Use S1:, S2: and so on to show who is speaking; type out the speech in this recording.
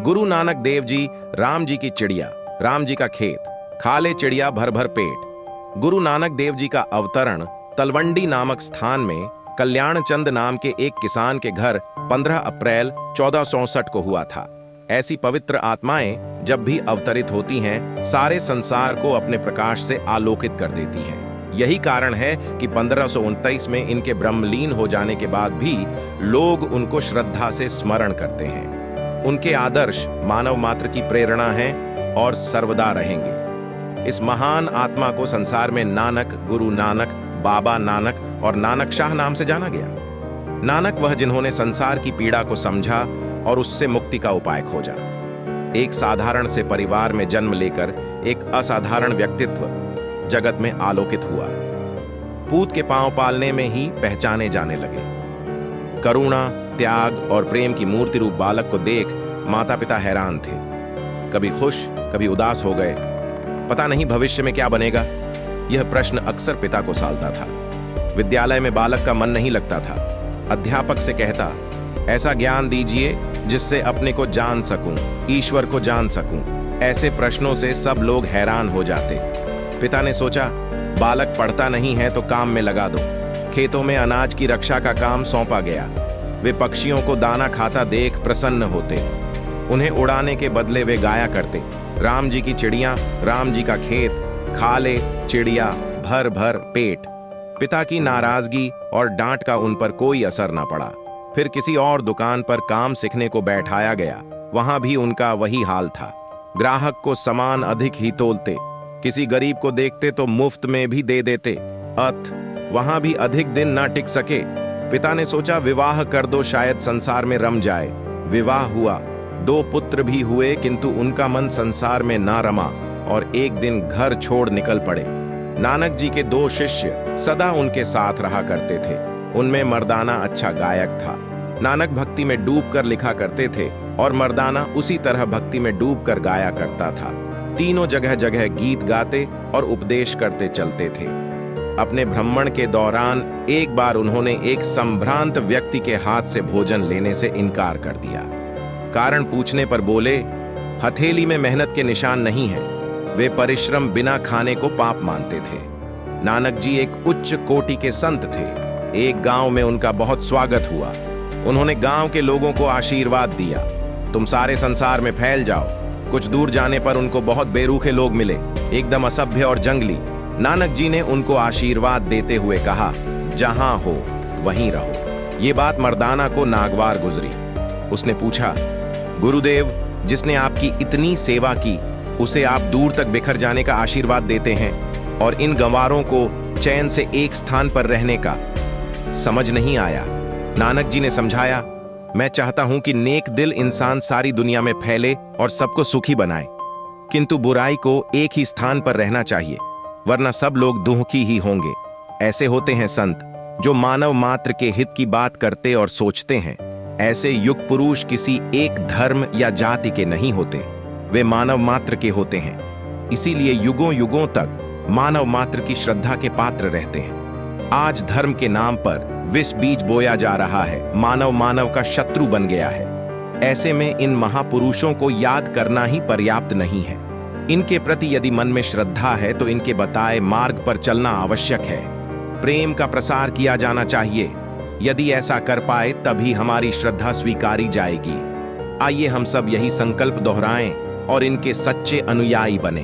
S1: गुरु नानक देव जी, राम जी की चिड़िया, राम जी का खेत, खा ले चिड़िया भर भर पेट। गुरु नानक देव जी का अवतरण तलवंडी नामक स्थान में कल्याण चंद नाम के एक किसान के घर 15 अप्रैल 1464 को हुआ था। ऐसी पवित्र आत्माएं जब भी अवतरित होती हैं, सारे संसार को अपने प्रकाश से आलोकित कर देती हैं। यही कारण है कि 1529 में इनके ब्रह्मलीन हो जाने के बाद भी लोग उनको श्रद्धा से स्मरण करते हैं। उनके आदर्श मानव मात्र की प्रेरणा हैं और सर्वदा रहेंगे। इस महान आत्मा को संसार में नानक, गुरु नानक, बाबा नानक और नानक शाह नाम से जाना गया। नानक वह जिन्होंने संसार की पीड़ा को समझा और उससे मुक्ति का उपाय खोजा। एक साधारण से परिवार में जन्म लेकर एक असाधारण व्यक्तित्व जगत में आलोकित हुआ। पूत के पांव पालने में ही पहचाने जाने लगे। करुणा, त्याग और प्रेम की मूर्ति रूप बालक को देख माता पिता हैरान थे। कभी खुश, कभी उदास हो गए। पता नहीं भविष्य में क्या बनेगा, यह प्रश्न अक्सर पिता को सालता था। विद्यालय में बालक का मन नहीं लगता था। अध्यापक से कहता, ऐसा ज्ञान दीजिए जिससे अपने को जान सकूं, ईश्वर को जान सकूं। ऐसे प्रश्नों से सब लोग हैरान हो जाते। पिता ने सोचा, बालक पढ़ता नहीं है तो काम में लगा दो। खेतों में अनाज की रक्षा का काम सौंपा गया। वे पक्षियों को दाना खाता देख प्रसन्न होते। उन्हें उड़ाने के बदले वे गाया करते, राम जी की चिड़िया, राम जी का खेत, खा ले चिड़िया भर भर पेट। पिता की नाराजगी और डांट का उन पर कोई असर ना पड़ा। फिर किसी और दुकान पर काम सीखने को बैठाया गया। वहां भी उनका वही हाल था। ग्राहक को सामान अधिक ही तोलते, किसी गरीब को देखते तो मुफ्त में भी दे देते। वहां भी अधिक दिन ना टिक सके। पिता ने सोचा, विवाह कर दो, शायद संसार में रम जाए। विवाह हुआ, 2 पुत्र भी हुए, किंतु उनका मन संसार में ना रमा और एक दिन घर छोड़ निकल पड़े। नानक जी के 2 शिष्य सदा उनके साथ रहा करते थे। उनमें मर्दाना अच्छा गायक था। नानक भक्ति में डूबकर लिखा करते थे और मर्दाना उसी तरह भक्ति में डूबकर गाया करता था। तीनों जगह जगह गीत गाते और उपदेश करते चलते थे। अपने भ्रमण के दौरान एक बार उन्होंने एक संभ्रांत व्यक्ति के हाथ से भोजन लेने से इनकार कर दिया। कारण पूछने पर बोले, हथेली में मेहनत के निशान नहीं हैं। वे परिश्रम बिना खाने को पाप मानते थे। नानक जी एक उच्च कोटि के संत थे। एक गांव में उनका बहुत स्वागत हुआ। उन्होंने गांव के लोगों को आशीर्वाद दिया, तुम सारे संसार में फैल जाओ। कुछ दूर जाने पर उनको बहुत बेरूखे लोग मिले, एकदम असभ्य और जंगली। नानक जी ने उनको आशीर्वाद देते हुए कहा, जहां हो वहीं रहो। ये बात मर्दाना को नागवार गुजरी। उसने पूछा, गुरुदेव, जिसने आपकी इतनी सेवा की उसे आप दूर तक बिखर जाने का आशीर्वाद देते हैं और इन गंवारों को चैन से एक स्थान पर रहने का समझ नहीं आया। नानक जी ने समझाया, मैं चाहता हूं कि नेक दिल इंसान सारी दुनिया में फैले और सबको सुखी बनाए, किंतु बुराई को एक ही स्थान पर रहना चाहिए, वरना सब लोग दुखी ही होंगे। ऐसे होते हैं संत जो मानव मात्र के हित की बात करते और सोचते हैं। ऐसे युग पुरुष किसी एक धर्म या जाति के नहीं होते, वे मानव मात्र के होते हैं। इसीलिए युगों युगों तक मानव मात्र की श्रद्धा के पात्र रहते हैं। आज धर्म के नाम पर विष बीज बोया जा रहा है। मानव मानव का शत्रु बन गया है। ऐसे में इन महापुरुषों को याद करना ही पर्याप्त नहीं है। इनके प्रति यदि मन में श्रद्धा है तो इनके बताए मार्ग पर चलना आवश्यक है। प्रेम का प्रसार किया जाना चाहिए। यदि ऐसा कर पाए तभी हमारी श्रद्धा स्वीकारी जाएगी। आइए हम सब यही संकल्प दोहराएं और इनके सच्चे अनुयायी बने।